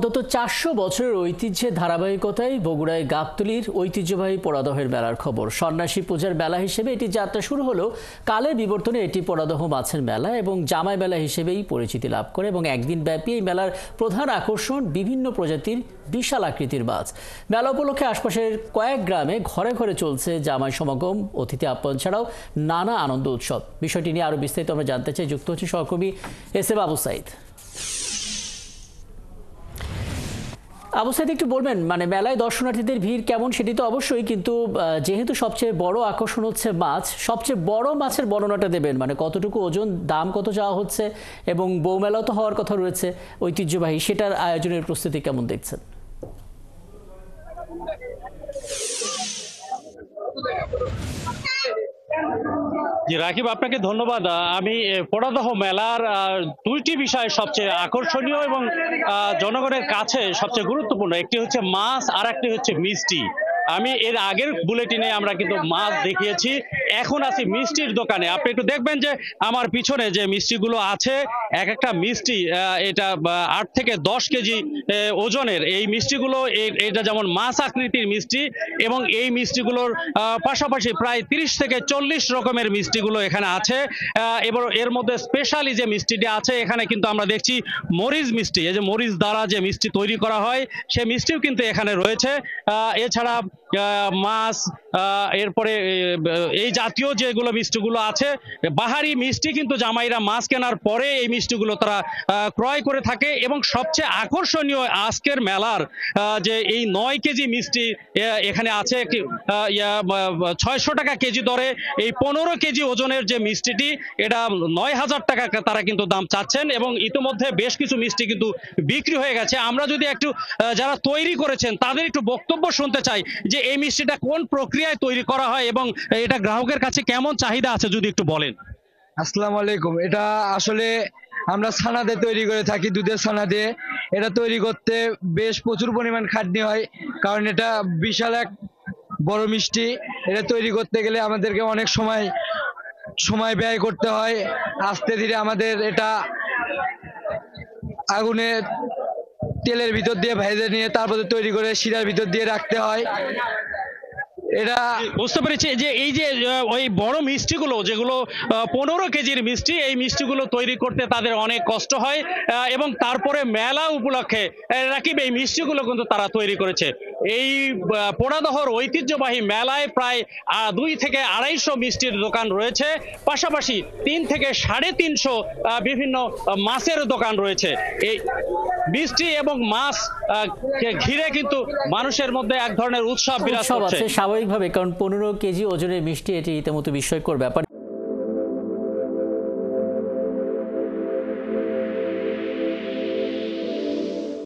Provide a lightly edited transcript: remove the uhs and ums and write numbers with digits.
অন্তত ৪০০ বছরের ঐতিহ্যের ধারাবাহিকতায় বগুড়ায় গাবতলীর ঐতিহ্যবাহী পোড়াদহের মেলার খবর। সন্ন্যাসী পূজার মেলা হিসেবে এটি যাত্রা শুরু হলো। কালের বিবর্তনে এটি পোড়াদহ মাছের মেলা এবং জামাই মেলা হিসেবেই পরিচিতি লাভ করে এবং একদিন ব্যাপী এই মেলার প্রধান আকর্ষণ বিভিন্ন প্রজাতির বিশাল আকৃতির মাছ। মেলা উপলক্ষে আশপাশের কয়েক গ্রামে ঘরে ঘরে চলছে জামাই সমাগম, অতিথি আপ্যায়ন ছাড়াও নানা আনন্দ উৎসব। বিষয়টি নিয়ে আরও বিস্তারিত আমরা জানতে চাই। যুক্ত হচ্ছে সহকর্মী এস.এম. আবু সাইদ। আবু সাইদ, একটু বলবেন মানে মেলায় দর্শনার্থীদের ভিড় কেমন? সেটি তো অবশ্যই, কিন্তু যেহেতু সবচেয়ে বড় আকর্ষণ হচ্ছে মাছ, সবচেয়ে বড় মাছের বর্ণনাটা দেবেন, মানে কতটুকু ওজন, দাম কত চাওয়া হচ্ছে, এবং বউ মেলাও তো হওয়ার কথা রয়েছে ঐতিহ্যবাহী, সেটার আয়োজনের প্রস্তুতি কেমন দেখছেন? জি রাকিব, আপনাকে ধন্যবাদ। আমি পোড়াদহ মেলার দুইটি বিষয় সবচেয়ে আকর্ষণীয় এবং জনগণের কাছে সবচেয়ে গুরুত্বপূর্ণ। একটি হচ্ছে মাছ, আর একটি হচ্ছে মিষ্টি। আমি এর আগের বুলেটিনে আমরা কিন্তু মাছ দেখিয়েছি, এখন আছি মিষ্টির দোকানে। আপনি একটু দেখবেন যে আমার পিছনে যে মিষ্টিগুলো আছে, এক একটা মিষ্টি এটা 8 থেকে 10 কেজি ওজনের। এই মিষ্টিগুলো এটা যেমন মাছ আকৃতির মিষ্টি, এবং এই মিষ্টিগুলোর পাশাপাশি প্রায় 30 থেকে 40 রকমের মিষ্টিগুলো এখানে আছে। এবার এর মধ্যে স্পেশালি যে মিষ্টিটি আছে এখানে কিন্তু আমরা দেখছি মরিচ মিষ্টি। এই যে মরিচ দ্বারা যে মিষ্টি তৈরি করা হয় সে মিষ্টিও কিন্তু এখানে রয়েছে। এছাড়া মাছ, এরপরে এই জাতীয় যেগুলো মিষ্টিগুলো আছে, বাহারি মিষ্টি কিন্তু জামাইরা মাছ কেনার পরে এই মিষ্টিগুলো তারা ক্রয় করে থাকে। এবং সবচেয়ে আকর্ষণীয় আজকের মেলার যে এই 9 কেজি মিষ্টি এখানে আছে, 600 টাকা কেজি দরে এই 15 কেজি ওজনের যে মিষ্টিটি, এটা 9,000 টাকা তারা কিন্তু দাম চাচ্ছেন, এবং ইতিমধ্যে বেশ কিছু মিষ্টি কিন্তু বিক্রি হয়ে গেছে। আমরা যদি একটু যারা তৈরি করেছেন তাদের একটু বক্তব্য শুনতে চাই যে এই মিষ্টিটা কোন প্রক্রিয়ায় তৈরি করা হয় এবং এটা গ্রাহকের কাছে কেমন চাহিদা আছে, যদি একটু বলেন। আসসালামু আলাইকুম। এটা আসলে আমরা ছানা দিয়ে তৈরি করে থাকি, দুধের ছানা দিয়ে। এটা তৈরি করতে বেশ প্রচুর পরিমাণ খাটনি হয়, কারণ এটা বিশাল এক বড় মিষ্টি। এটা তৈরি করতে গেলে আমাদেরকে অনেক সময় ব্যয় করতে হয়। আস্তে ধীরে আমাদের এটা আগুনে তেলের ভিতর দিয়ে ভেজে নিয়ে তারপরে তৈরি করে শিরার ভিতর দিয়ে রাখতে হয়। এটা বুঝতে পেরেছি যে এই যে ওই বড় মিষ্টিগুলো যেগুলো 15 কেজির মিষ্টি, এই মিষ্টিগুলো তৈরি করতে তাদের অনেক কষ্ট হয়, এবং তারপরে মেলা উপলক্ষে রাকিব এই মিষ্টিগুলো কিন্তু তারা তৈরি করেছে। এই পোড়াদহর ঐতিহ্যবাহী মেলায় প্রায় 2 থেকে 250 মিষ্টির দোকান রয়েছে, পাশাপাশি 3 থেকে 350 বিভিন্ন মাছের দোকান রয়েছে। এই মিষ্টি এবং মাছ ঘিরে কিন্তু মানুষের মধ্যে এক ধরনের উৎসব বিরাজ করছে স্বাভাবিকভাবে, কারণ 15 কেজি ওজনের মিষ্টি, এটি ইতিমধ্যে বিস্ময়কর ব্যাপার।